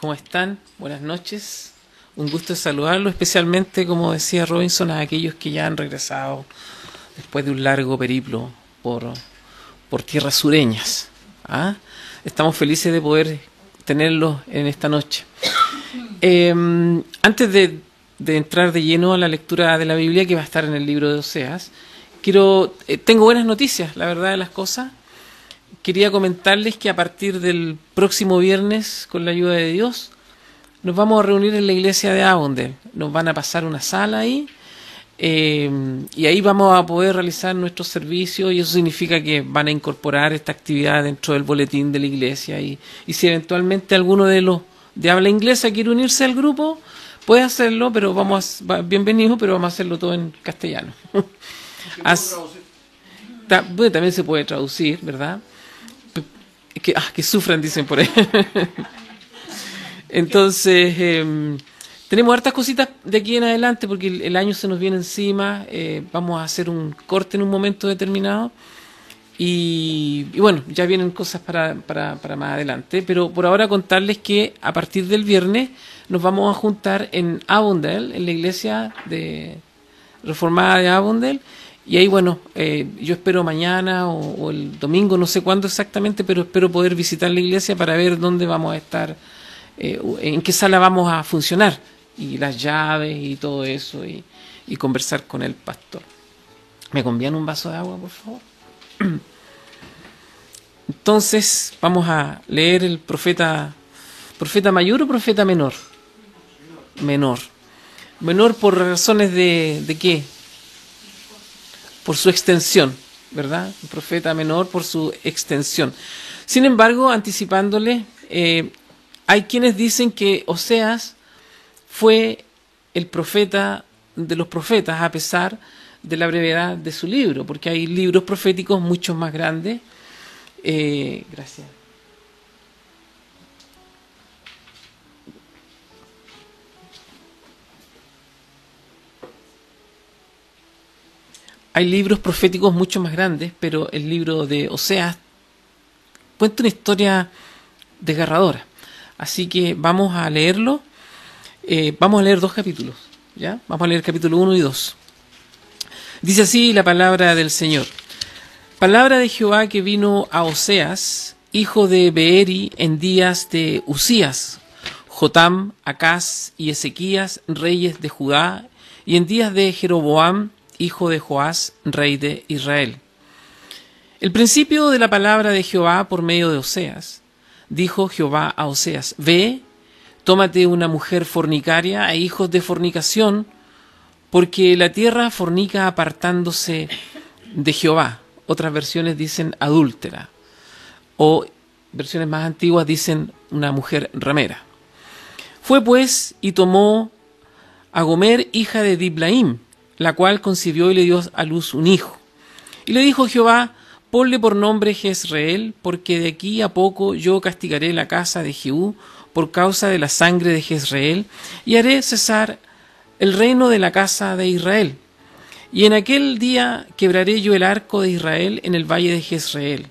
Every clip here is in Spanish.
¿Cómo están? Buenas noches. Un gusto saludarlo, especialmente, como decía Robinson, a aquellos que ya han regresado después de un largo periplo por tierras sureñas. ¿Ah? Estamos felices de poder tenerlos en esta noche. Antes de entrar de lleno a la lectura de la Biblia, que va a estar en el libro de Oseas, tengo buenas noticias, la verdad de las cosas. Quería comentarles que a partir del próximo viernes, con la ayuda de Dios, nos vamos a reunir en la iglesia de Avondale. Nos van a pasar una sala ahí, y ahí vamos a poder realizar nuestros servicios, y eso significa que van a incorporar esta actividad dentro del boletín de la iglesia. Y si eventualmente alguno de los de habla inglesa quiere unirse al grupo, puede hacerlo, pero bienvenido, pero vamos a hacerlo todo en castellano. También se puede traducir, ¿verdad? Que sufran, dicen por ahí. Entonces, tenemos hartas cositas de aquí en adelante, porque el año se nos viene encima. Vamos a hacer un corte en un momento determinado. Y bueno, ya vienen cosas para más adelante. Pero por ahora contarles que a partir del viernes nos vamos a juntar en Avondale, en la iglesia reformada de Avondale. Y ahí, bueno, yo espero mañana o el domingo, no sé cuándo exactamente, pero espero poder visitar la iglesia para ver dónde vamos a estar, en qué sala vamos a funcionar, y las llaves y todo eso, y conversar con el pastor. ¿Me convían un vaso de agua, por favor? Entonces, vamos a leer el profeta mayor o profeta menor. Menor por razones de ¿qué? Por su extensión, ¿verdad? Un profeta menor por su extensión. Sin embargo, anticipándole, hay quienes dicen que Oseas fue el profeta de los profetas, a pesar de la brevedad de su libro, porque hay libros proféticos mucho más grandes. Gracias. Hay libros proféticos mucho más grandes, pero el libro de Oseas cuenta una historia desgarradora. Así que vamos a leerlo. Vamos a leer 2 capítulos, ¿ya? Vamos a leer capítulo 1 y 2. Dice así la palabra del Señor. Palabra de Jehová que vino a Oseas, hijo de Beeri, en días de Usías, Jotam, Acaz y Ezequías, reyes de Judá, y en días de Jeroboam, hijo de Joás, rey de Israel. El principio de la palabra de Jehová por medio de Oseas. Dijo Jehová a Oseas: Ve, tómate una mujer fornicaria e hijos de fornicación, porque la tierra fornica apartándose de Jehová. Otras versiones dicen adúltera, o versiones más antiguas dicen una mujer ramera. Fue pues y tomó a Gomer, hija de Diblaim, la cual concibió y le dio a luz un hijo. Y le dijo Jehová: ponle por nombre Jezreel, porque de aquí a poco yo castigaré la casa de Jehú por causa de la sangre de Jezreel, y haré cesar el reino de la casa de Israel. Y en aquel día quebraré yo el arco de Israel en el valle de Jezreel.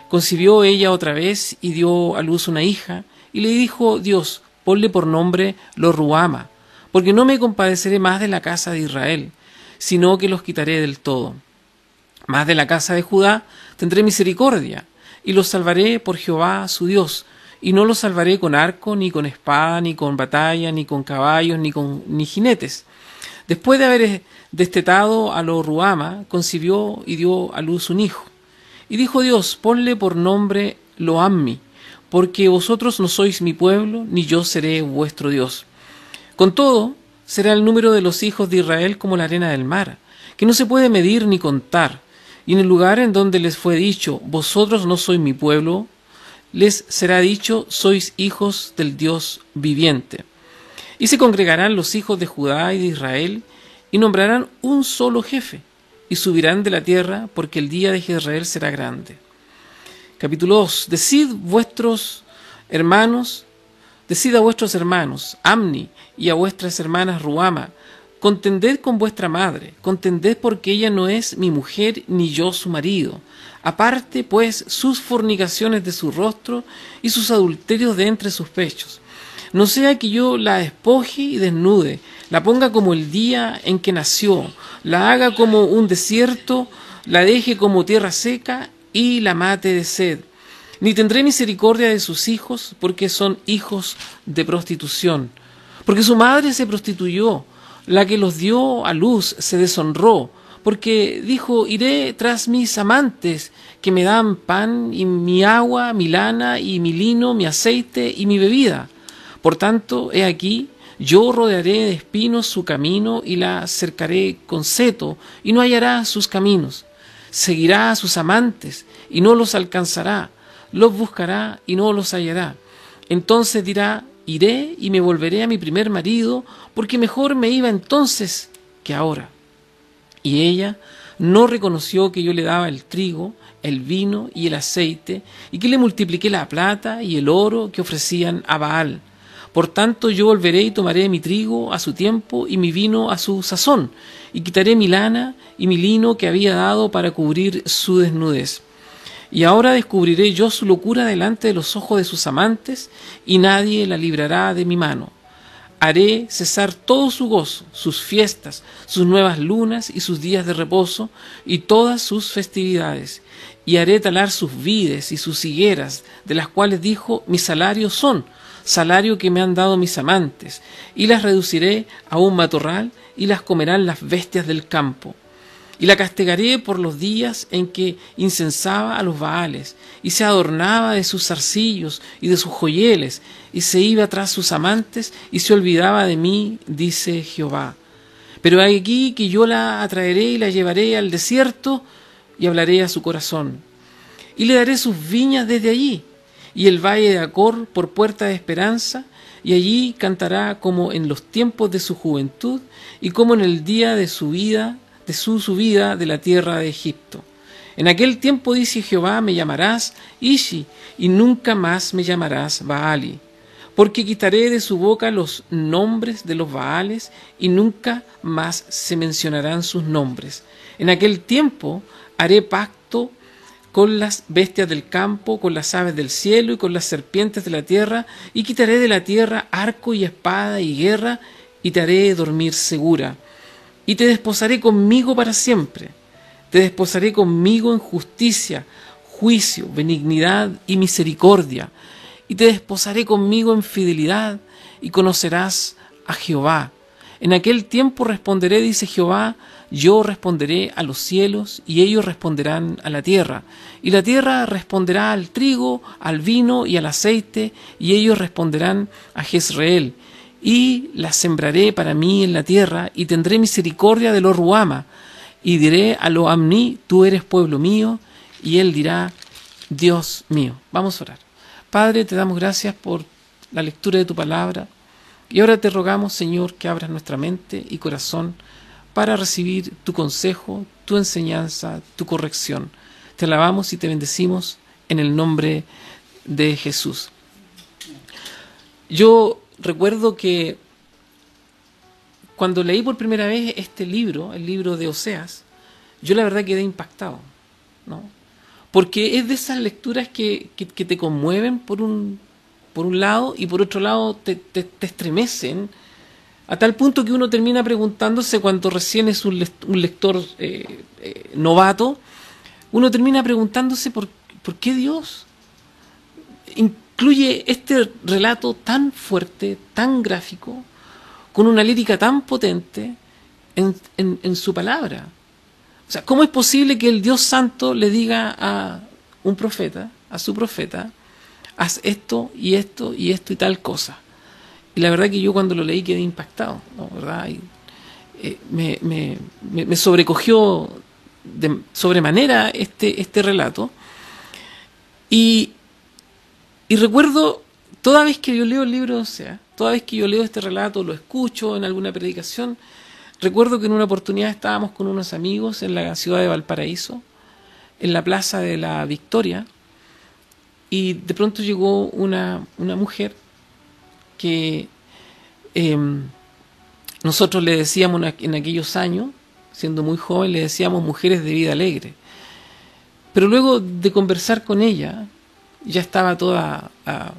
Concibió ella otra vez y dio a luz una hija, y le dijo Dios: ponle por nombre Lo-ruhama, porque no me compadeceré más de la casa de Israel, sino que los quitaré del todo. Mas de la casa de Judá tendré misericordia, y los salvaré por Jehová su Dios, y no los salvaré con arco, ni con espada, ni con batalla, ni con caballos, ni jinetes. Después de haber destetado a Lo-ruhama, concibió y dio a luz un hijo. Y dijo Dios: ponle por nombre Lo-ammi, porque vosotros no sois mi pueblo, ni yo seré vuestro Dios. Con todo, será el número de los hijos de Israel como la arena del mar, que no se puede medir ni contar. Y en el lugar en donde les fue dicho: vosotros no sois mi pueblo, les será dicho: sois hijos del Dios viviente. Y se congregarán los hijos de Judá y de Israel, y nombrarán un solo jefe, y subirán de la tierra, porque el día de Jezreel será grande. Capítulo 2. Decid a vuestros hermanos, Amni, y a vuestras hermanas Ruhama: contended con vuestra madre, contended, porque ella no es mi mujer, ni yo su marido. Aparte, pues, sus fornicaciones de su rostro, y sus adulterios de entre sus pechos. No sea que yo la despoje y desnude, la ponga como el día en que nació, la haga como un desierto, la deje como tierra seca y la mate de sed. Ni tendré misericordia de sus hijos, porque son hijos de prostitución. Porque su madre se prostituyó, la que los dio a luz se deshonró, porque dijo, iré tras mis amantes, que me dan pan y mi agua, mi lana y mi lino, mi aceite y mi bebida. Por tanto, he aquí, yo rodearé de espinos su camino y la cercaré con seto, y no hallará sus caminos. Seguirá a sus amantes, y no los alcanzará, los buscará y no los hallará. Entonces dirá, iré y me volveré a mi primer marido, porque mejor me iba entonces que ahora. Y ella no reconoció que yo le daba el trigo, el vino y el aceite, y que le multipliqué la plata y el oro que ofrecían a Baal. Por tanto yo volveré y tomaré mi trigo a su tiempo y mi vino a su sazón, y quitaré mi lana y mi lino que había dado para cubrir su desnudez. Y ahora descubriré yo su locura delante de los ojos de sus amantes, y nadie la librará de mi mano. Haré cesar todo su gozo, sus fiestas, sus nuevas lunas y sus días de reposo, y todas sus festividades. Y haré talar sus vides y sus higueras, de las cuales dijo, mi salario son, salario que me han dado mis amantes, y las reduciré a un matorral, y las comerán las bestias del campo. Y la castigaré por los días en que incensaba a los Baales, y se adornaba de sus zarcillos y de sus joyeles, y se iba tras sus amantes, y se olvidaba de mí, dice Jehová. Pero hay aquí que yo la atraeré y la llevaré al desierto, y hablaré a su corazón. Y le daré sus viñas desde allí, y el valle de Acor por puerta de esperanza, y allí cantará como en los tiempos de su juventud, y como en el día de su vida, de su subida de la tierra de Egipto. En aquel tiempo, dice Jehová, me llamarás Ishi, y nunca más me llamarás Baali, porque quitaré de su boca los nombres de los Baales, y nunca más se mencionarán sus nombres. En aquel tiempo haré pacto con las bestias del campo, con las aves del cielo y con las serpientes de la tierra, y quitaré de la tierra arco y espada y guerra, y te haré dormir segura. Y te desposaré conmigo para siempre. Te desposaré conmigo en justicia, juicio, benignidad y misericordia. Y te desposaré conmigo en fidelidad, y conocerás a Jehová. En aquel tiempo responderé, dice Jehová, yo responderé a los cielos, y ellos responderán a la tierra. Y la tierra responderá al trigo, al vino y al aceite, y ellos responderán a Jezreel. Y la sembraré para mí en la tierra, y tendré misericordia de lo Ruama, y diré a lo Amní, tú eres pueblo mío, y él dirá, Dios mío. Vamos a orar. Padre, te damos gracias por la lectura de tu palabra, y ahora te rogamos, Señor, que abras nuestra mente y corazón para recibir tu consejo, tu enseñanza, tu corrección. Te alabamos y te bendecimos en el nombre de Jesús. Yo recuerdo que cuando leí por primera vez este libro, el libro de Oseas, yo la verdad quedé impactado, ¿no? Porque es de esas lecturas que te conmueven por un lado y por otro lado te estremecen, a tal punto que uno termina preguntándose, cuando recién es un lector novato, uno termina preguntándose por qué Dios incluye este relato tan fuerte, tan gráfico, con una lírica tan potente en su palabra. O sea, ¿cómo es posible que el Dios Santo le diga a un profeta, a su profeta, haz esto y esto y esto y tal cosa? Y la verdad que yo cuando lo leí quedé impactado, ¿no? ¿Verdad? Y, me sobrecogió de sobremanera este relato. Y recuerdo, toda vez que yo leo el libro de Oseas, toda vez que yo leo este relato, lo escucho en alguna predicación, recuerdo que en una oportunidad estábamos con unos amigos en la ciudad de Valparaíso, en la Plaza de la Victoria, y de pronto llegó una mujer que nosotros le decíamos en aquellos años, siendo muy joven, le decíamos mujeres de vida alegre. Pero luego de conversar con ella, ya estaba toda a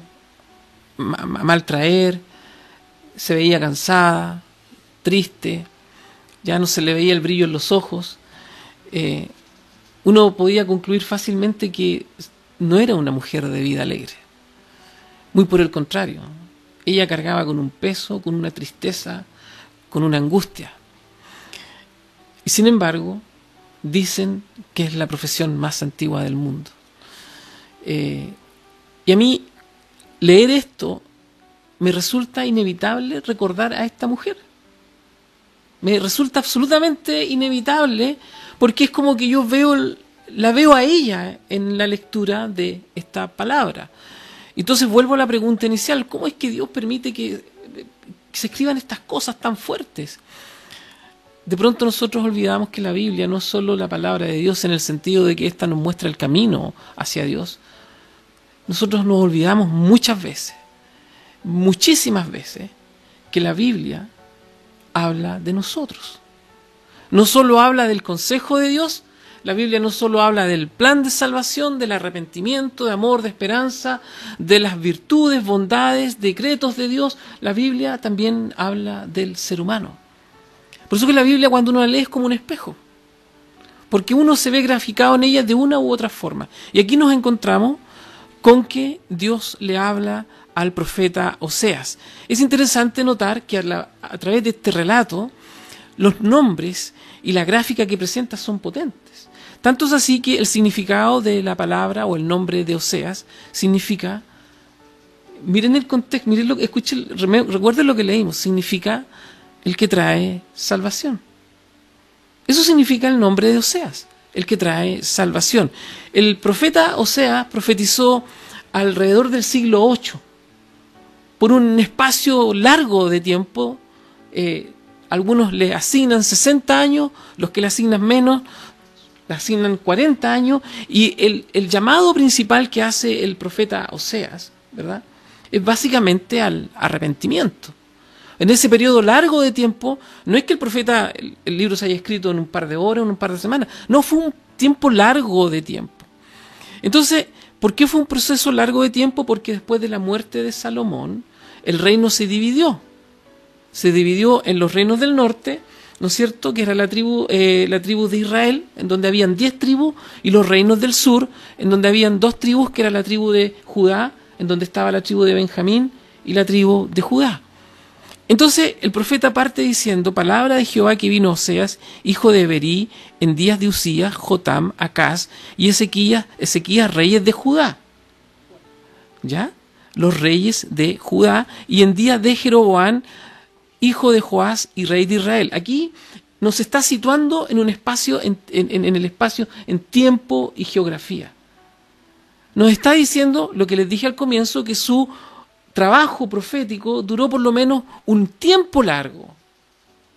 mal traer, se veía cansada, triste, ya no se le veía el brillo en los ojos. Uno podía concluir fácilmente que no era una mujer de vida alegre. Muy por el contrario, ella cargaba con un peso, con una tristeza, con una angustia. Y sin embargo, dicen que es la profesión más antigua del mundo. Y a mí, leer esto, me resulta inevitable recordar a esta mujer. Me resulta absolutamente inevitable, porque es como que yo la veo a ella en la lectura de esta palabra. Entonces vuelvo a la pregunta inicial: ¿cómo es que Dios permite que se escriban estas cosas tan fuertes? De pronto nosotros olvidamos que la Biblia no es solo la palabra de Dios en el sentido de que ésta nos muestra el camino hacia Dios. Nosotros nos olvidamos muchas veces, muchísimas veces, que la Biblia habla de nosotros. No solo habla del consejo de Dios, la Biblia no solo habla del plan de salvación, del arrepentimiento, de amor, de esperanza, de las virtudes, bondades, decretos de Dios. La Biblia también habla del ser humano. Por eso que la Biblia, cuando uno la lee, es como un espejo, porque uno se ve graficado en ella de una u otra forma. Y aquí nos encontramos con que Dios le habla al profeta Oseas. Es interesante notar que a través de este relato, los nombres y la gráfica que presenta son potentes. Tanto es así que el significado de la palabra o el nombre de Oseas significa, miren el contexto, escuchen, recuerden lo que leímos, significa el que trae salvación. Eso significa el nombre de Oseas, el que trae salvación. El profeta Oseas profetizó alrededor del siglo VIII, por un espacio largo de tiempo. Algunos le asignan 60 años, los que le asignan menos, le asignan 40 años, y el llamado principal que hace el profeta Oseas, ¿verdad?, es básicamente al arrepentimiento. En ese periodo largo de tiempo, no es que el profeta, el libro se haya escrito en un par de horas, en un par de semanas, no, fue un tiempo largo de tiempo. Entonces, ¿por qué fue un proceso largo de tiempo? Porque después de la muerte de Salomón, el reino se dividió. Se dividió en los reinos del norte, ¿no es cierto?, que era la tribu de Israel, en donde habían 10 tribus, y los reinos del sur, en donde habían 2 tribus, que era la tribu de Judá, en donde estaba la tribu de Benjamín y la tribu de Judá. Entonces el profeta parte diciendo: palabra de Jehová que vino Oseas, hijo de Berí, en días de Usías, Jotam, Acaz y Ezequías, reyes de Judá. ¿Ya? Los reyes de Judá, y en días de Jeroboam, hijo de Joás y rey de Israel. Aquí nos está situando en un espacio, en el espacio, en tiempo y geografía. Nos está diciendo lo que les dije al comienzo, que su trabajo profético duró por lo menos un tiempo largo,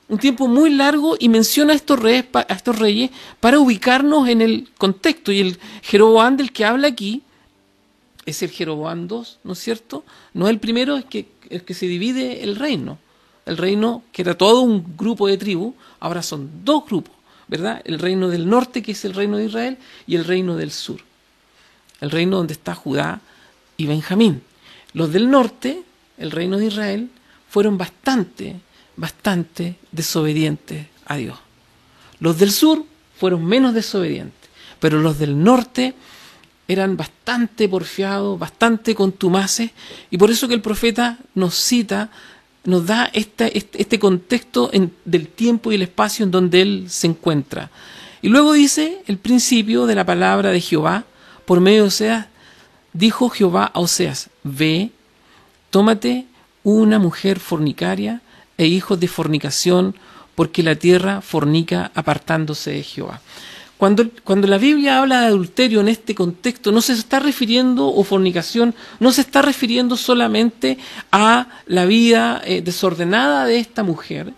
un tiempo muy largo, y menciona a estos reyes para ubicarnos en el contexto. Y el Jeroboam del que habla aquí es el Jeroboam II, ¿no es cierto? No es el primero, es el que se divide el reino. El reino, que era todo un grupo de tribus, ahora son 2 grupos, ¿verdad? El reino del norte, que es el reino de Israel, y el reino del sur, el reino donde está Judá y Benjamín. Los del norte, el reino de Israel, fueron bastante desobedientes a Dios. Los del sur fueron menos desobedientes, pero los del norte eran bastante porfiados, bastante contumaces, y por eso que el profeta nos cita, nos da este contexto del tiempo y el espacio en donde él se encuentra. Y luego dice el principio de la palabra de Jehová, por medio de Oseas: dijo Jehová a Oseas: ve, tómate una mujer fornicaria e hijos de fornicación, porque la tierra fornica apartándose de Jehová. Cuando la Biblia habla de adulterio en este contexto, no se está refiriendo, o fornicación, no se está refiriendo solamente a la vida desordenada de esta mujer,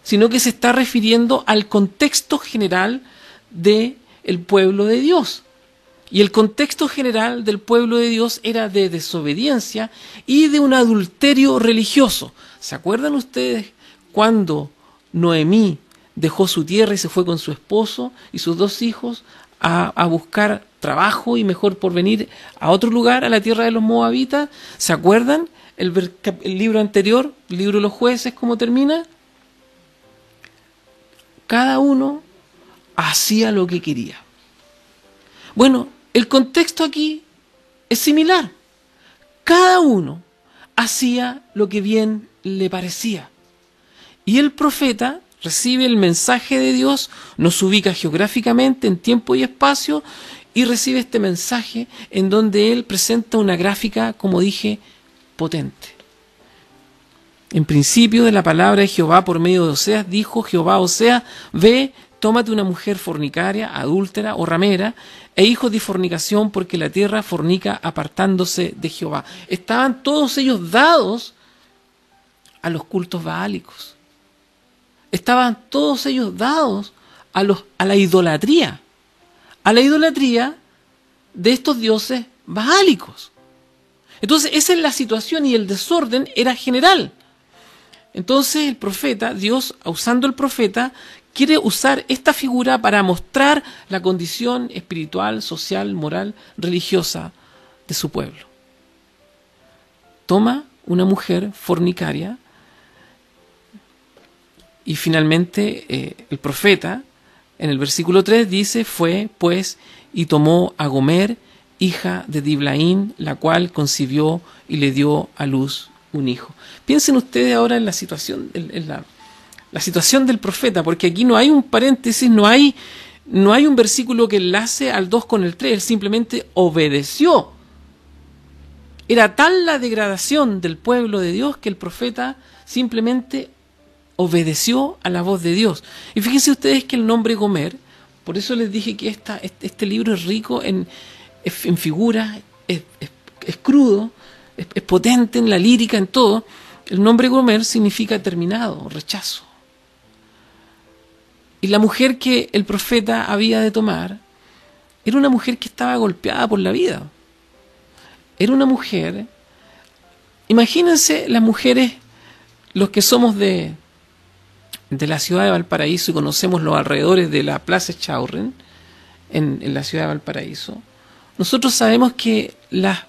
sino que se está refiriendo al contexto general del pueblo de Dios. Y el contexto general del pueblo de Dios era de desobediencia y de un adulterio religioso. ¿Se acuerdan ustedes cuando Noemí dejó su tierra y se fue con su esposo y sus 2 hijos a buscar trabajo y mejor porvenir a otro lugar, a la tierra de los moabitas? ¿Se acuerdan? el libro anterior, el libro de los jueces, ¿cómo termina? Cada uno hacía lo que quería. Bueno, el contexto aquí es similar. Cada uno hacía lo que bien le parecía. Y el profeta recibe el mensaje de Dios, nos ubica geográficamente en tiempo y espacio, y recibe este mensaje en donde él presenta una gráfica, como dije, potente. En principio de la palabra de Jehová por medio de Oseas, dijo Jehová a Oseas: ve, tómate una mujer fornicaria, adúltera o ramera, e hijos de fornicación, porque la tierra fornica apartándose de Jehová. Estaban todos ellos dados a los cultos baálicos. Estaban todos ellos dados a la idolatría de estos dioses baálicos. Entonces esa es la situación, y el desorden era general. Entonces el profeta, Dios, usando el profeta, quiere usar esta figura para mostrar la condición espiritual, social, moral, religiosa de su pueblo. Toma una mujer fornicaria y finalmente el profeta, en el versículo 3 dice: fue pues y tomó a Gomer, hija de Diblaín, la cual concibió y le dio a luz un hijo. Piensen ustedes ahora en la situación, la situación del profeta, porque aquí no hay un paréntesis, no hay un versículo que enlace al 2 con el 3, él simplemente obedeció. Era tal la degradación del pueblo de Dios que el profeta simplemente obedeció a la voz de Dios. Y fíjense ustedes que el nombre Gomer, por eso les dije que este libro es rico en figuras, es crudo, es potente en la lírica, en todo. El nombre Gomer significa terminado, rechazo. Y la mujer que el profeta había de tomar era una mujer que estaba golpeada por la vida. Era una mujer, imagínense las mujeres, los que somos de la ciudad de Valparaíso y conocemos los alrededores de la Plaza Echaurren, en la ciudad de Valparaíso, nosotros sabemos que las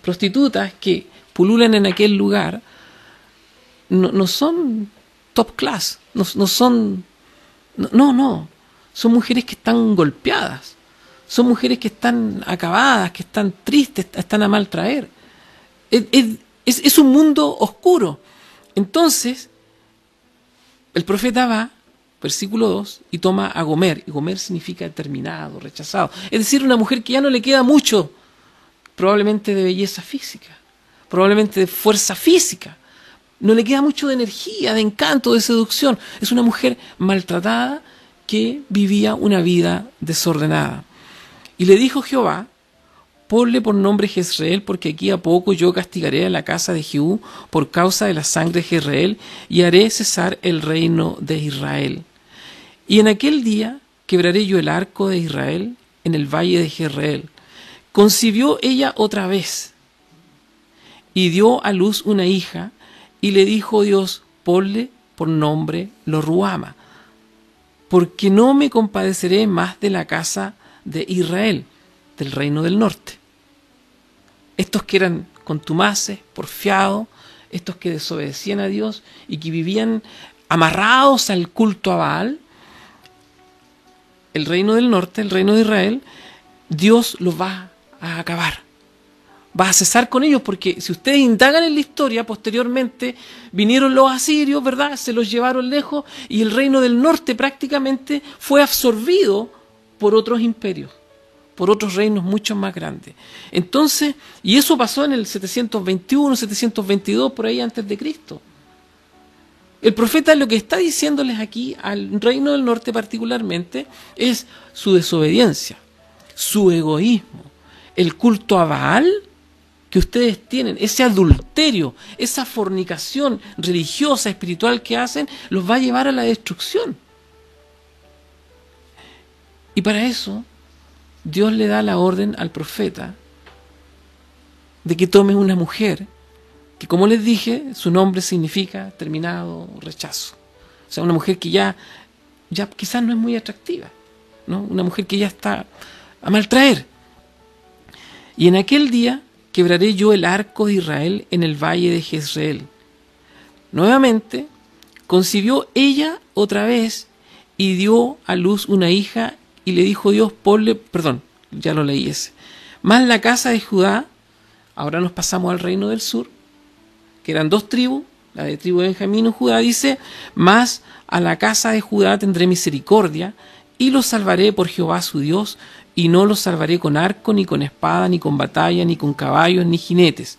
prostitutas que pululan en aquel lugar no son top class, no son mujeres que están golpeadas, son mujeres que están acabadas, que están tristes, están a mal traer. Es un mundo oscuro. Entonces el profeta va, versículo 2, y toma a Gomer, y Gomer significa terminado, rechazado, es decir, una mujer que ya no le queda mucho, probablemente de belleza física, probablemente de fuerza física, no le queda mucho de energía, de encanto, de seducción. Es una mujer maltratada que vivía una vida desordenada. Y le dijo Jehová: ponle por nombre Jezreel, porque aquí a poco yo castigaré a la casa de Jehú por causa de la sangre de Jezreel, y haré cesar el reino de Israel. Y en aquel día quebraré yo el arco de Israel en el valle de Jezreel. Concibió ella otra vez, y dio a luz una hija, y le dijo Dios: ponle por nombre Lo-ruhama, porque no me compadeceré más de la casa de Israel, del reino del norte. Estos que eran contumaces, porfiados, estos que desobedecían a Dios y que vivían amarrados al culto a Baal, el reino del norte, el reino de Israel, Dios los va a acabar. Va a cesar con ellos, porque si ustedes indagan en la historia, posteriormente vinieron los asirios, ¿verdad? Se los llevaron lejos y el reino del norte prácticamente fue absorbido por otros imperios, por otros reinos mucho más grandes. Entonces, y eso pasó en el 721, 722, por ahí antes de Cristo. El profeta lo que está diciéndoles aquí al reino del norte particularmente es su desobediencia, su egoísmo, el culto a Baal que ustedes tienen, ese adulterio, esa fornicación religiosa, espiritual que hacen, los va a llevar a la destrucción. Y para eso Dios le da la orden al profeta de que tome una mujer que, como les dije, su nombre significa terminado, rechazo. O sea, una mujer que ya quizás no es muy atractiva, ¿no? Una mujer que ya está a mal traer. Y en aquel día quebraré yo el arco de Israel en el valle de Jezreel. Nuevamente, concibió ella otra vez y dio a luz una hija, y le dijo Dios, ya lo leí ese. Más la casa de Judá, ahora nos pasamos al reino del sur, que eran 2 tribus, la de tribu de Benjamín y Judá, dice, más a la casa de Judá tendré misericordia, y los salvaré por Jehová su Dios, y no los salvaré con arco, ni con espada, ni con batalla, ni con caballos, ni jinetes.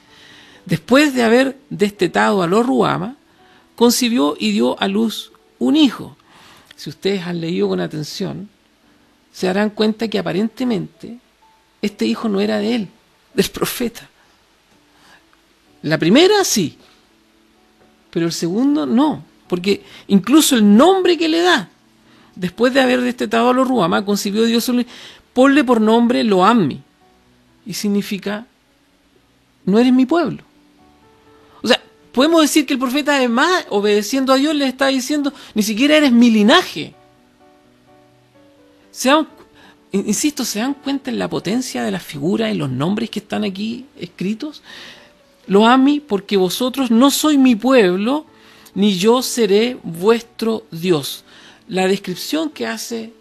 Después de haber destetado a los Ruama, concibió y dio a luz un hijo. Si ustedes han leído con atención, se darán cuenta que aparentemente este hijo no era de él, del profeta. La primera sí, pero el segundo no, porque incluso el nombre que le da, después de haber destetado a los Ruama, concibió Dios un hijo, ponle por nombre Loammi, y significa, no eres mi pueblo. O sea, podemos decir que el profeta, además, obedeciendo a Dios, le está diciendo, ni siquiera eres mi linaje. Insisto, ¿se dan cuenta en la potencia de las figuras, en los nombres que están aquí escritos? Loammi, porque vosotros no sois mi pueblo, ni yo seré vuestro Dios. La descripción que hace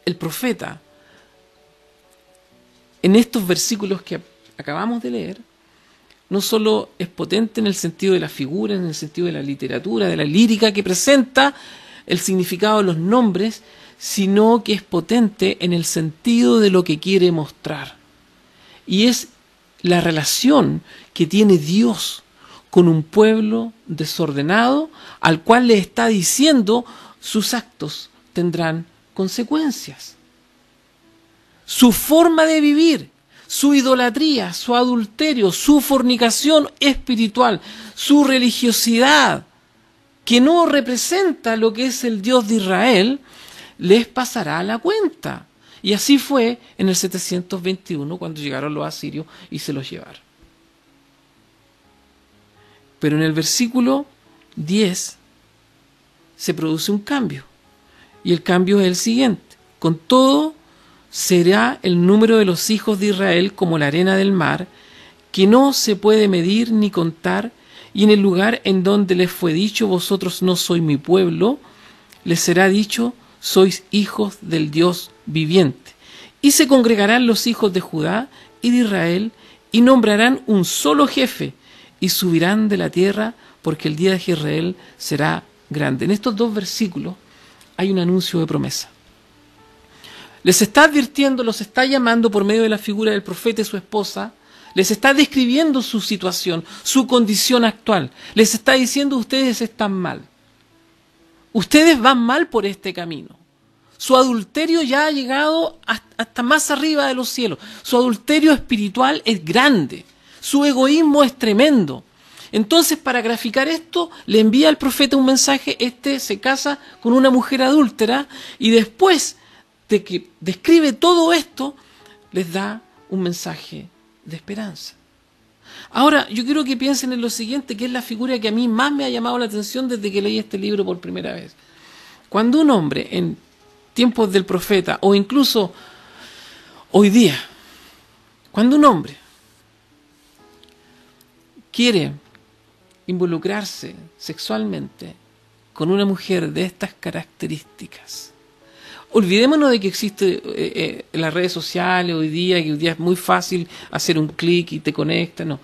el profeta en estos versículos que acabamos de leer, no solo es potente en el sentido de la figura, en el sentido de la literatura, de la lírica que presenta el significado de los nombres, sino que es potente en el sentido de lo que quiere mostrar. Y es la relación que tiene Dios con un pueblo desordenado, al cual le está diciendo sus actos tendrán consecuencias. Su forma de vivir, su idolatría, su adulterio, su fornicación espiritual, su religiosidad, que no representa lo que es el Dios de Israel, les pasará a la cuenta. Y así fue en el 721 cuando llegaron los asirios y se los llevaron. Pero en el versículo 10 se produce un cambio. Y el cambio es el siguiente. Con todo, será el número de los hijos de Israel como la arena del mar, que no se puede medir ni contar, y en el lugar en donde les fue dicho, vosotros no sois mi pueblo, les será dicho, sois hijos del Dios viviente. Y se congregarán los hijos de Judá y de Israel, y nombrarán un solo jefe, y subirán de la tierra, porque el día de Israel será grande. En estos 2 versículos hay un anuncio de promesa. Les está advirtiendo, los está llamando por medio de la figura del profeta y su esposa, les está describiendo su situación, su condición actual. Les está diciendo, ustedes están mal. Ustedes van mal por este camino. Su adulterio ya ha llegado hasta más arriba de los cielos. Su adulterio espiritual es grande. Su egoísmo es tremendo. Entonces, para graficar esto, le envía al profeta un mensaje. Este se casa con una mujer adúltera y después de que describe todo esto, les da un mensaje de esperanza. Ahora, yo quiero que piensen en lo siguiente, que es la figura que a mí más me ha llamado la atención desde que leí este libro por primera vez. Cuando un hombre, en tiempos del profeta, o incluso hoy día, cuando un hombre quiere involucrarse sexualmente con una mujer de estas características, olvidémonos de que existe las redes sociales hoy día, que hoy día es muy fácil hacer un clic y te conecta. No,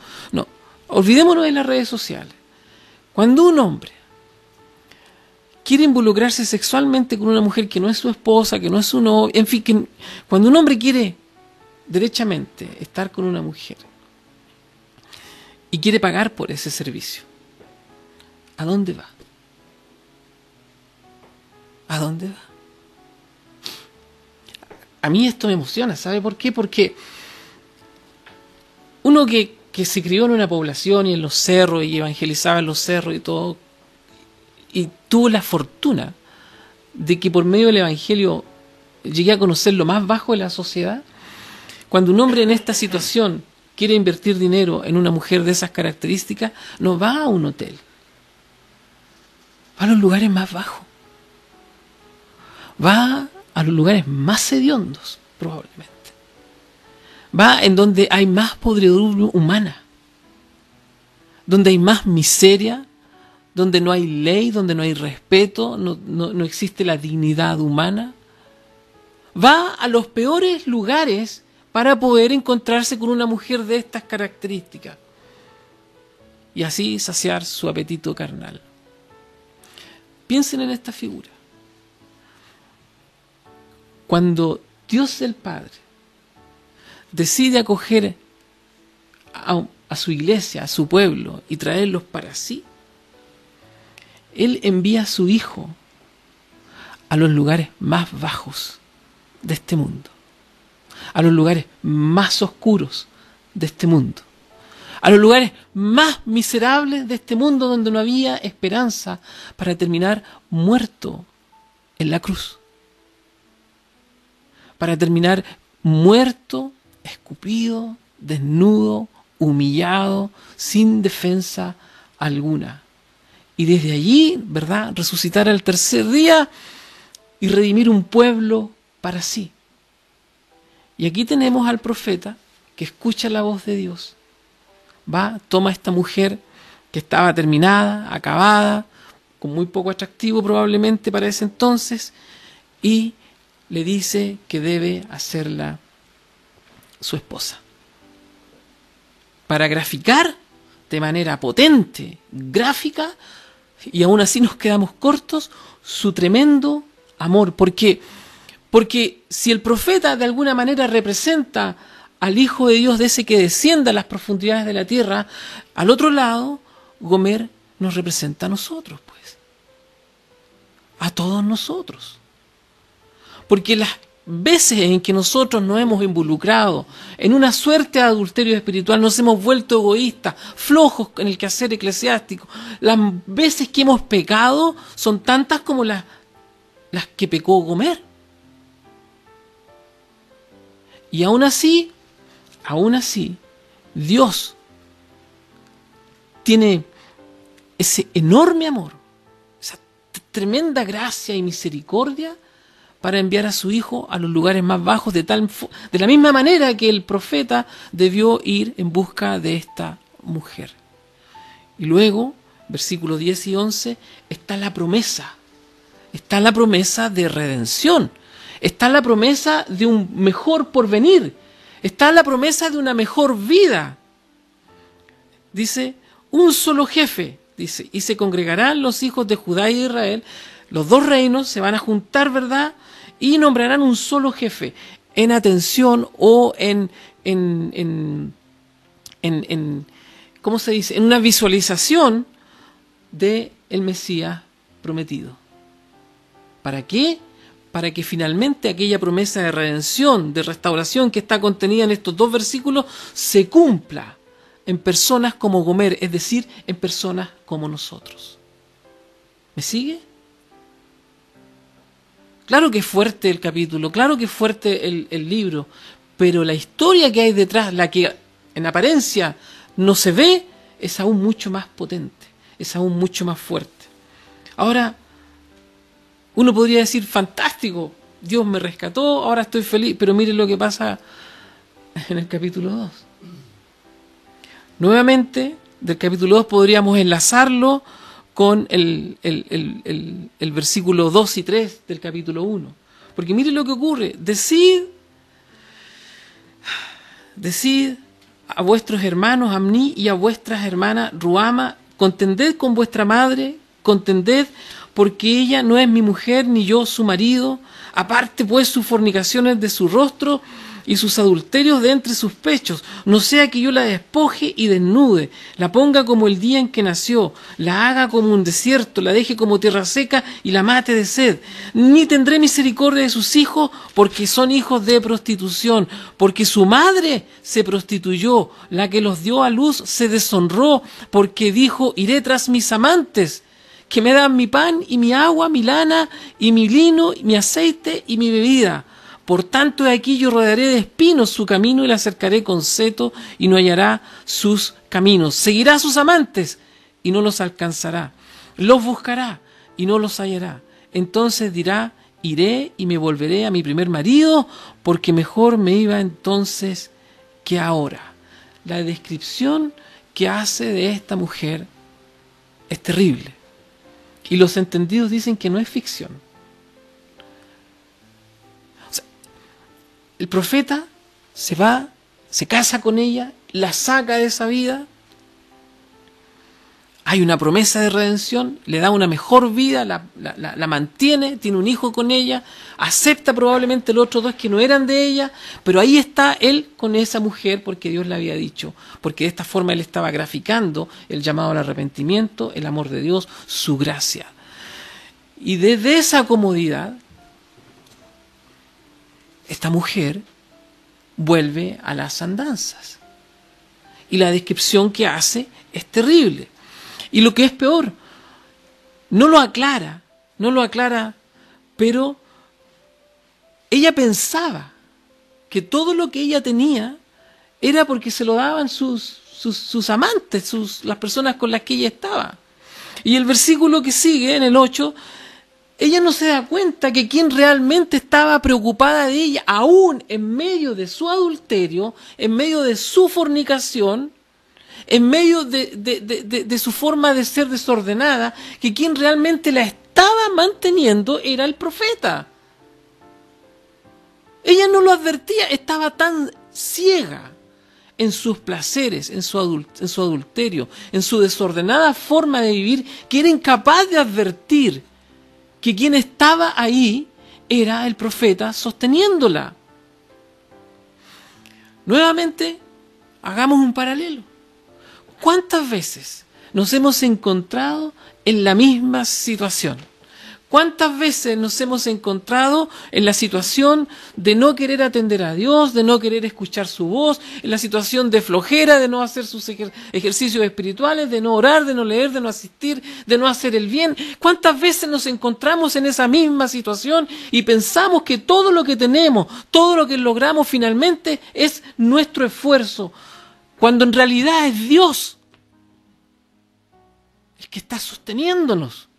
olvidémonos de las redes sociales. Cuando un hombre quiere involucrarse sexualmente con una mujer que no es su esposa, que no es su novia, en fin, cuando un hombre quiere derechamente estar con una mujer y quiere pagar por ese servicio, ¿a dónde va? ¿A dónde va? A mí esto me emociona, ¿sabe por qué? Porque uno que se crió en una población y en los cerros y evangelizaba en los cerros y todo, y tuvo la fortuna de que por medio del evangelio llegué a conocer lo más bajo de la sociedad, cuando un hombre en esta situación quiere invertir dinero en una mujer de esas características, no va a un hotel, va a los lugares más bajos, va a los lugares más hediondos, probablemente. Va en donde hay más podredumbre humana, donde hay más miseria, donde no hay ley, donde no hay respeto, no existe la dignidad humana. Va a los peores lugares para poder encontrarse con una mujer de estas características y así saciar su apetito carnal. Piensen en esta figura. Cuando Dios el Padre decide acoger a su iglesia, a su pueblo, y traerlos para sí, Él envía a su Hijo a los lugares más bajos de este mundo, a los lugares más oscuros de este mundo, a los lugares más miserables de este mundo, donde no había esperanza, para terminar muerto en la cruz, para terminar muerto, escupido, desnudo, humillado, sin defensa alguna. Y desde allí, ¿verdad?, resucitar al tercer día y redimir un pueblo para sí. Y aquí tenemos al profeta que escucha la voz de Dios. Va, toma a esta mujer que estaba terminada, acabada, con muy poco atractivo probablemente para ese entonces, y le dice que debe hacerla su esposa. Para graficar de manera potente, gráfica, y aún así nos quedamos cortos, su tremendo amor. Porque si el profeta de alguna manera representa al Hijo de Dios, de ese que desciende a las profundidades de la tierra, al otro lado, Gomer nos representa a nosotros, pues. A todos nosotros. Porque las veces en que nosotros nos hemos involucrado en una suerte de adulterio espiritual, nos hemos vuelto egoístas, flojos en el quehacer eclesiástico, las veces que hemos pecado son tantas como las que pecó Gomer. Y aún así, Dios tiene ese enorme amor, esa tremenda gracia y misericordia para enviar a su Hijo a los lugares más bajos, de la misma manera que el profeta debió ir en busca de esta mujer. Y luego, versículos 10 y 11, está la promesa de redención, está la promesa de un mejor porvenir, está la promesa de una mejor vida. Dice, un solo jefe, dice, y se congregarán los hijos de Judá y de Israel, los dos reinos se van a juntar, ¿verdad?, y nombrarán un solo jefe, en atención o en ¿cómo se dice?, en una visualización del Mesías prometido. ¿Para qué? Para que finalmente aquella promesa de redención, de restauración que está contenida en estos dos versículos, se cumpla en personas como Gomer, es decir, en personas como nosotros. ¿Me sigue? Claro que es fuerte el capítulo, claro que es fuerte el libro, pero la historia que hay detrás, la que en apariencia no se ve, es aún mucho más potente, es aún mucho más fuerte. Ahora, uno podría decir, fantástico, Dios me rescató, ahora estoy feliz, pero miren lo que pasa en el capítulo 2. Nuevamente, del capítulo 2 podríamos enlazarlo con el versículo 2 y 3 del capítulo 1. Porque miren lo que ocurre. Decid a vuestros hermanos Amní y a vuestras hermanas Ruama, contended con vuestra madre, contended, porque ella no es mi mujer ni yo su marido, aparte pues sus fornicaciones de su rostro y sus adulterios de entre sus pechos, no sea que yo la despoje y desnude, la ponga como el día en que nació, la haga como un desierto, la deje como tierra seca y la mate de sed. Ni tendré misericordia de sus hijos, porque son hijos de prostitución, porque su madre se prostituyó, la que los dio a luz se deshonró, porque dijo, iré tras mis amantes, que me dan mi pan y mi agua, mi lana y mi lino, mi aceite y mi bebida. Por tanto, de aquí yo rodearé de espinos su camino y la cercaré con seto y no hallará sus caminos. Seguirá a sus amantes y no los alcanzará. Los buscará y no los hallará. Entonces dirá, iré y me volveré a mi primer marido, porque mejor me iba entonces que ahora. La descripción que hace de esta mujer es terrible. Y los entendidos dicen que no es ficción. O sea, el profeta se va, se casa con ella, la saca de esa vida. Hay una promesa de redención, le da una mejor vida, la mantiene, tiene un hijo con ella, acepta probablemente los otros dos que no eran de ella, pero ahí está él con esa mujer porque Dios le había dicho, porque de esta forma él estaba graficando el llamado al arrepentimiento, el amor de Dios, su gracia. Y desde esa comodidad, esta mujer vuelve a las andanzas. Y la descripción que hace es terrible. Y lo que es peor, no lo aclara, pero ella pensaba que todo lo que ella tenía era porque se lo daban sus amantes, las personas con las que ella estaba. Y el versículo que sigue, en el 8, ella no se da cuenta que quien realmente estaba preocupada de ella, aún en medio de su adulterio, en medio de su fornicación, en medio de su forma de ser desordenada, que quien realmente la estaba manteniendo era el profeta. Ella no lo advertía, estaba tan ciega en sus placeres, en su adulterio, en su desordenada forma de vivir, que era incapaz de advertir que quien estaba ahí era el profeta sosteniéndola. Nuevamente, hagamos un paralelo. ¿Cuántas veces nos hemos encontrado en la misma situación? ¿Cuántas veces nos hemos encontrado en la situación de no querer atender a Dios, de no querer escuchar su voz, en la situación de flojera, de no hacer sus ejercicios espirituales, de no orar, de no leer, de no asistir, de no hacer el bien? ¿Cuántas veces nos encontramos en esa misma situación y pensamos que todo lo que tenemos, todo lo que logramos finalmente es nuestro esfuerzo, cuando en realidad es Dios el que está sosteniéndonos?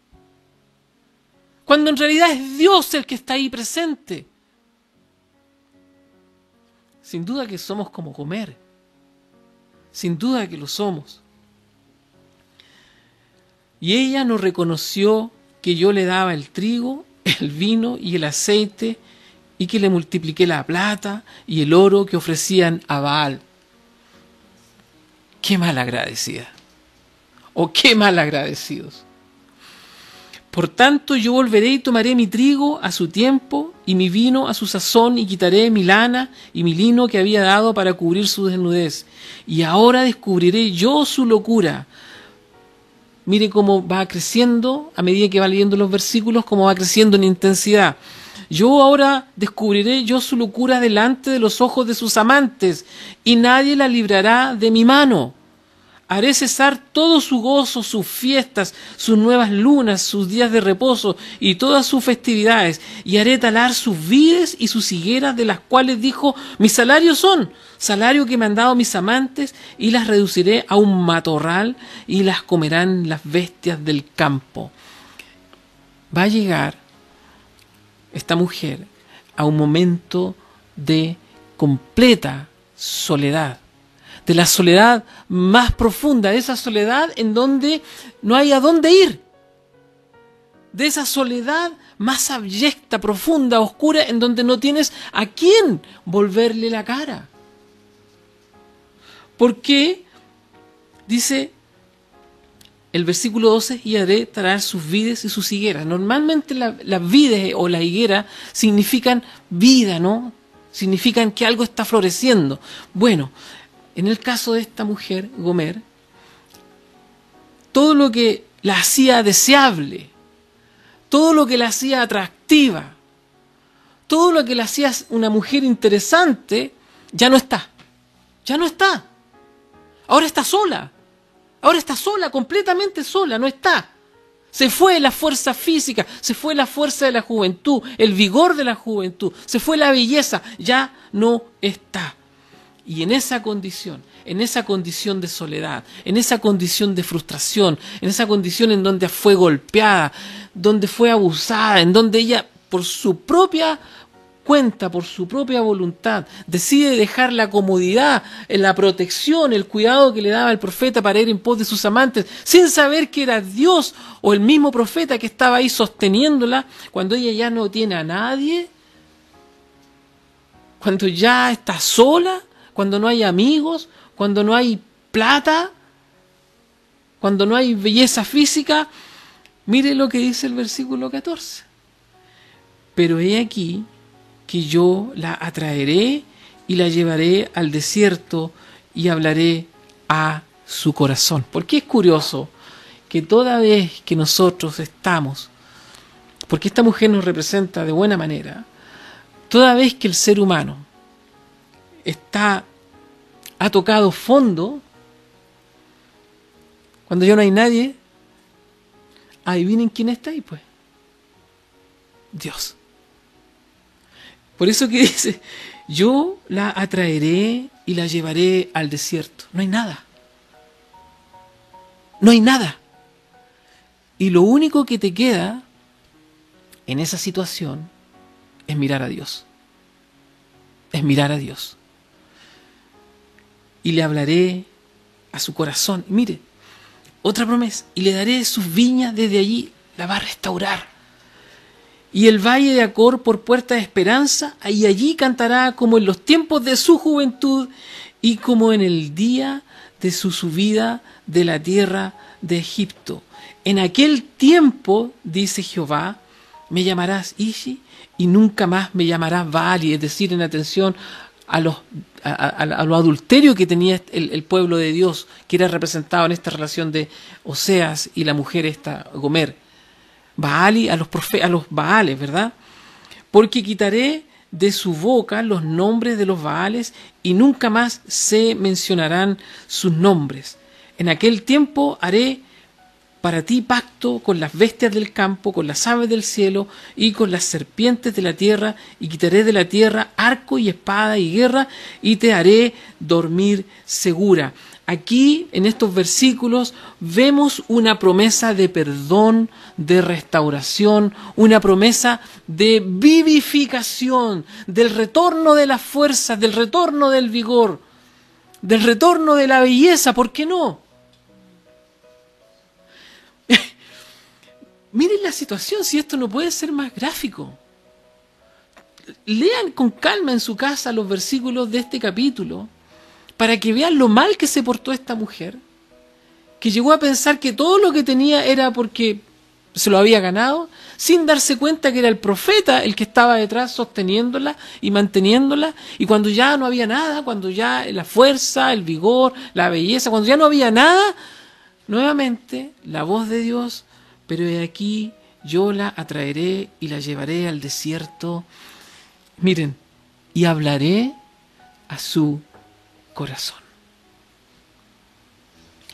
Cuando en realidad es Dios el que está ahí presente. Sin duda que somos como Gomer. Sin duda que lo somos. Y ella no reconoció que yo le daba el trigo, el vino y el aceite, y que le multipliqué la plata y el oro que ofrecían a Baal. Qué mal agradecida. O qué mal agradecidos. Por tanto, yo volveré y tomaré mi trigo a su tiempo y mi vino a su sazón, y quitaré mi lana y mi lino que había dado para cubrir su desnudez. Y ahora descubriré yo su locura. Mire cómo va creciendo, a medida que va leyendo los versículos, cómo va creciendo en intensidad. Yo ahora descubriré yo su locura delante de los ojos de sus amantes, y nadie la librará de mi mano. Haré cesar todo su gozo, sus fiestas, sus nuevas lunas, sus días de reposo y todas sus festividades, y haré talar sus vides y sus higueras, de las cuales dijo: mis salarios son salario que me han dado mis amantes, y las reduciré a un matorral, y las comerán las bestias del campo. Va a llegar esta mujer a un momento de completa soledad, de la soledad más profunda, de esa soledad en donde no hay a dónde ir, de esa soledad más abyecta, profunda, oscura, en donde no tienes a quién volverle la cara. Porque dice el versículo 12: y haré talar sus vides y sus higueras. Normalmente las vides o la higuera significan vida, ¿no? Significan que algo está floreciendo. Bueno, en el caso de esta mujer, Gomer, todo lo que la hacía deseable, todo lo que la hacía atractiva, todo lo que la hacía una mujer interesante, ya no está. Ya no está. Ahora está sola. Ahora está sola, completamente sola, no está. Se fue la fuerza física, se fue la fuerza de la juventud, el vigor de la juventud, se fue la belleza, ya no está. Y en esa condición de soledad, en esa condición de frustración, en esa condición en donde fue golpeada, donde fue abusada, en donde ella por su propia cuenta por su propia voluntad, decide dejar la comodidad, la protección, el cuidado que le daba el profeta para ir en pos de sus amantes, sin saber que era Dios o el mismo profeta que estaba ahí sosteniéndola, cuando ella ya no tiene a nadie, cuando ya está sola, cuando no hay amigos, cuando no hay plata, cuando no hay belleza física. Mire lo que dice el versículo 14. Pero he aquí que yo la atraeré y la llevaré al desierto y hablaré a su corazón. Porque es curioso que toda vez que nosotros estamos, porque esta mujer nos representa de buena manera, toda vez que el ser humano ha tocado fondo, cuando ya no hay nadie, adivinen quién está ahí, pues. Dios. Por eso que dice, yo la atraeré y la llevaré al desierto. No hay nada. No hay nada. Y lo único que te queda en esa situación es mirar a Dios. Es mirar a Dios. Y le hablaré a su corazón. Y mire, otra promesa. Y le daré sus viñas desde allí. La va a restaurar. Y el valle de Acor por puerta de esperanza, y allí cantará como en los tiempos de su juventud y como en el día de su subida de la tierra de Egipto. En aquel tiempo, dice Jehová, me llamarás Ishi y nunca más me llamarás Baali, es decir, en atención a lo adulterio que tenía el pueblo de Dios, que era representado en esta relación de Oseas y la mujer esta, Gomer. Baali, a los Baales, ¿verdad? Porque quitaré de su boca los nombres de los Baales y nunca más se mencionarán sus nombres. En aquel tiempo haré para ti pacto con las bestias del campo, con las aves del cielo y con las serpientes de la tierra, y quitaré de la tierra arco y espada y guerra, y te haré dormir segura. Aquí, en estos versículos, vemos una promesa de perdón, de restauración, una promesa de vivificación, del retorno de las fuerzas, del retorno del vigor, del retorno de la belleza, ¿por qué no? Miren la situación, si esto no puede ser más gráfico. Lean con calma en su casa los versículos de este capítulo, para que vean lo mal que se portó esta mujer, que llegó a pensar que todo lo que tenía era porque se lo había ganado, sin darse cuenta que era el profeta el que estaba detrás sosteniéndola y manteniéndola, y cuando ya no había nada, cuando ya la fuerza, el vigor, la belleza, cuando ya no había nada, nuevamente la voz de Dios, pero he aquí yo la atraeré y la llevaré al desierto, miren, y hablaré a su corazón.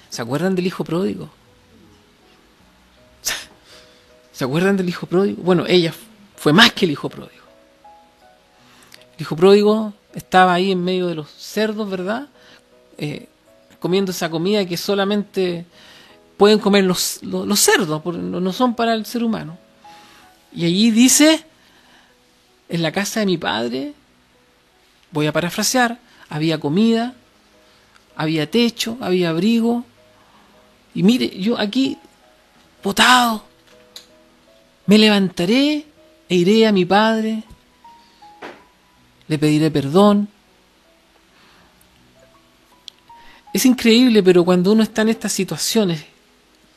¿Se acuerdan del hijo pródigo? ¿Se acuerdan del hijo pródigo? Bueno, ella fue más que el hijo pródigo. El hijo pródigo estaba ahí en medio de los cerdos, ¿verdad? Comiendo esa comida que solamente pueden comer los cerdos, porque no son para el ser humano. Y allí dice, en la casa de mi padre, voy a parafrasear, había comida, había techo, había abrigo. Y mire, yo aquí, botado, me levantaré e iré a mi padre, le pediré perdón. Es increíble, pero cuando uno está en estas situaciones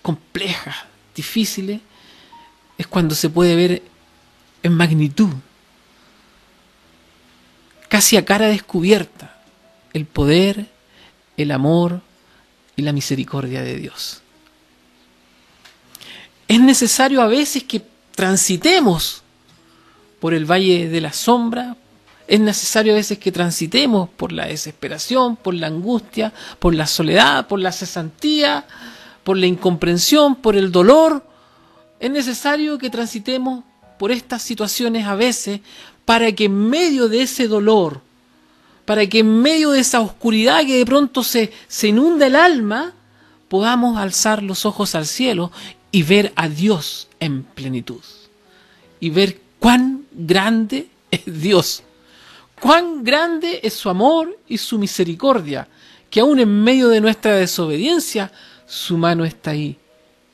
complejas, difíciles, es cuando se puede ver en magnitud, casi a cara descubierta, el poder, el amor y la misericordia de Dios. Es necesario a veces que transitemos por el valle de la sombra, es necesario a veces que transitemos por la desesperación, por la angustia, por la soledad, por la cesantía, por la incomprensión, por el dolor. Es necesario que transitemos por estas situaciones a veces para que en medio de ese dolor, para que en medio de esa oscuridad que de pronto se inunda el alma, podamos alzar los ojos al cielo y ver a Dios en plenitud. Y ver cuán grande es Dios. Cuán grande es su amor y su misericordia, que aún en medio de nuestra desobediencia, su mano está ahí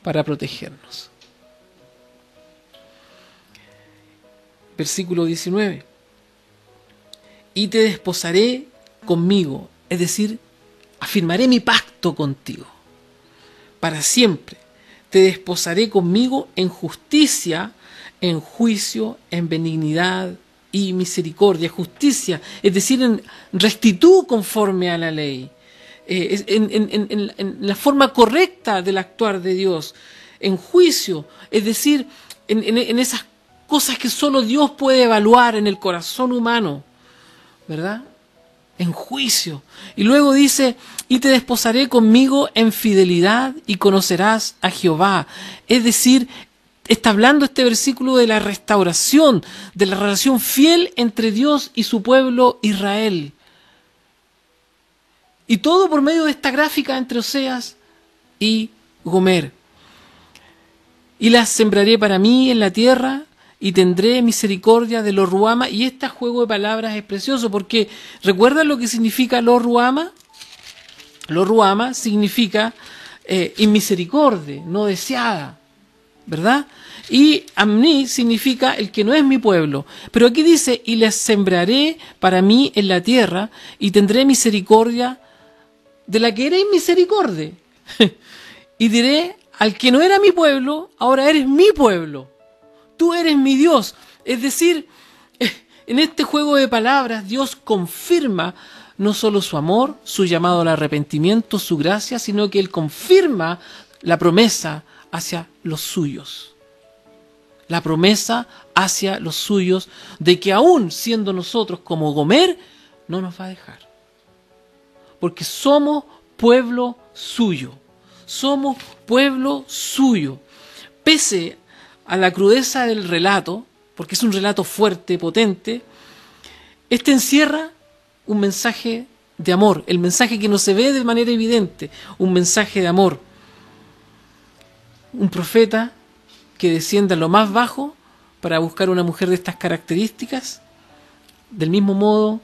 para protegernos. Versículo 19. Y te desposaré conmigo, es decir, afirmaré mi pacto contigo para siempre. Te desposaré conmigo en justicia, en juicio, en benignidad y misericordia. Justicia, es decir, en rectitud conforme a la ley, en la forma correcta del actuar de Dios. En juicio, es decir, en esas cosas que solo Dios puede evaluar en el corazón humano, ¿verdad? En juicio. Y luego dice, y te desposaré conmigo en fidelidad y conocerás a Jehová. Es decir, está hablando este versículo de la restauración, de la relación fiel entre Dios y su pueblo Israel. Y todo por medio de esta gráfica entre Oseas y Gomer. Y las sembraré para mí en la tierra, y tendré misericordia de los Ruama. Y este juego de palabras es precioso, porque ¿recuerdan lo que significa los Ruama? Los Ruama significa inmisericordia, no deseada, ¿verdad? Y Amni significa el que no es mi pueblo. Pero aquí dice, y les sembraré para mí en la tierra, y tendré misericordia de la que eres misericordia. Y diré, al que no era mi pueblo, ahora eres mi pueblo. Tú eres mi Dios. Es decir, en este juego de palabras, Dios confirma no solo su amor, su llamado al arrepentimiento, su gracia, sino que Él confirma la promesa hacia los suyos. La promesa hacia los suyos de que aún siendo nosotros como Gomer, no nos va a dejar. Porque somos pueblo suyo. Somos pueblo suyo. Pese a la crudeza del relato, porque es un relato fuerte, potente, este encierra un mensaje de amor, el mensaje que no se ve de manera evidente, un mensaje de amor. Un profeta que descienda a lo más bajo para buscar una mujer de estas características, del mismo modo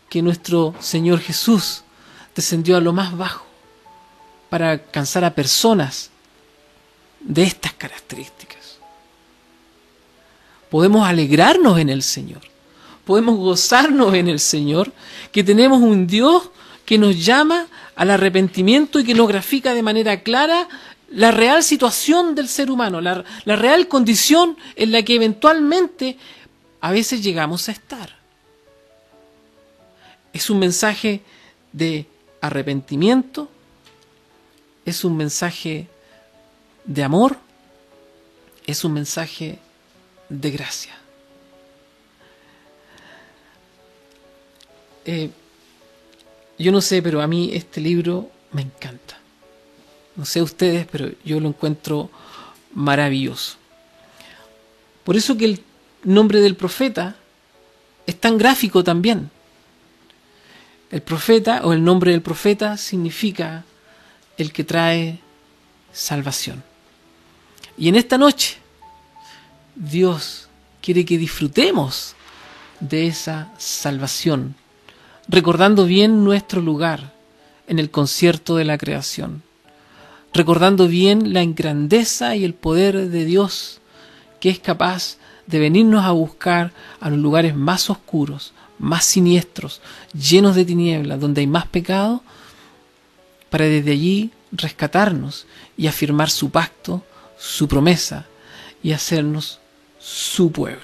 que nuestro Señor Jesús descendió a lo más bajo para alcanzar a personas de estas características. Podemos alegrarnos en el Señor, podemos gozarnos en el Señor, que tenemos un Dios que nos llama al arrepentimiento y que nos grafica de manera clara la real situación del ser humano, la real condición en la que eventualmente a veces llegamos a estar. Es un mensaje de arrepentimiento, es un mensaje de amor, es un mensaje de gracia. Yo no sé, pero a mí este libro me encanta. No sé ustedes, pero yo lo encuentro maravilloso. Por eso que el nombre del profeta es tan gráfico también. El profeta, o el nombre del profeta, significa el que trae salvación. Y en esta noche, Dios quiere que disfrutemos de esa salvación, recordando bien nuestro lugar en el concierto de la creación, recordando bien la grandeza y el poder de Dios, que es capaz de venirnos a buscar a los lugares más oscuros, más siniestros, llenos de tinieblas, donde hay más pecado, para desde allí rescatarnos y afirmar su pacto, su promesa, y hacernos su pueblo.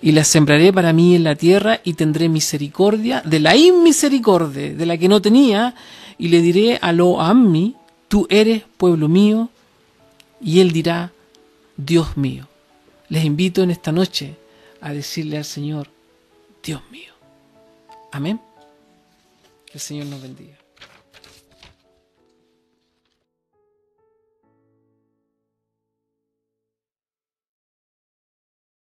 Y la sembraré para mí en la tierra, y tendré misericordia de la inmisericordia, de la que no tenía, y le diré a lo Ammi, tú eres pueblo mío, y él dirá, Dios mío. Les invito en esta noche a decirle al Señor, Dios mío. Amén. Que el Señor nos bendiga.